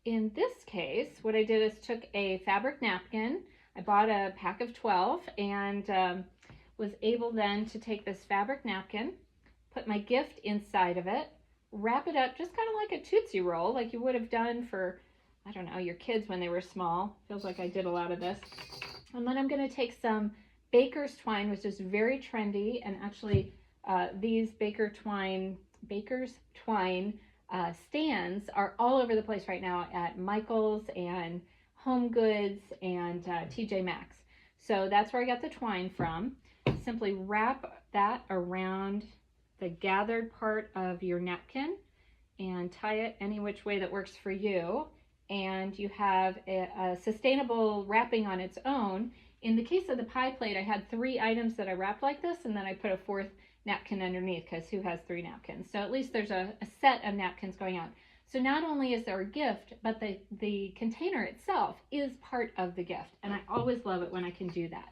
in this case, what I did is took a fabric napkin. I bought a pack of 12 and was able then to take this fabric napkin, put my gift inside of it, wrap it up just kind of like a Tootsie Roll, like you would have done for, I don't know, your kids when they were small. Feels like I did a lot of this. And then I'm going to take some baker's twine, which is very trendy, and actually these baker's twine stands are all over the place right now at Michael's and Home Goods and TJ Maxx. So that's where I got the twine from. Simply wrap that around the gathered part of your napkin and tie it any which way that works for you. And you have a sustainable wrapping on its own. In the case of the pie plate, I had 3 items that I wrapped like this, and then I put a 4th napkin underneath, because who has 3 napkins? So at least there's a set of napkins going out. So not only is there a gift, but the container itself is part of the gift, and I always love it when I can do that.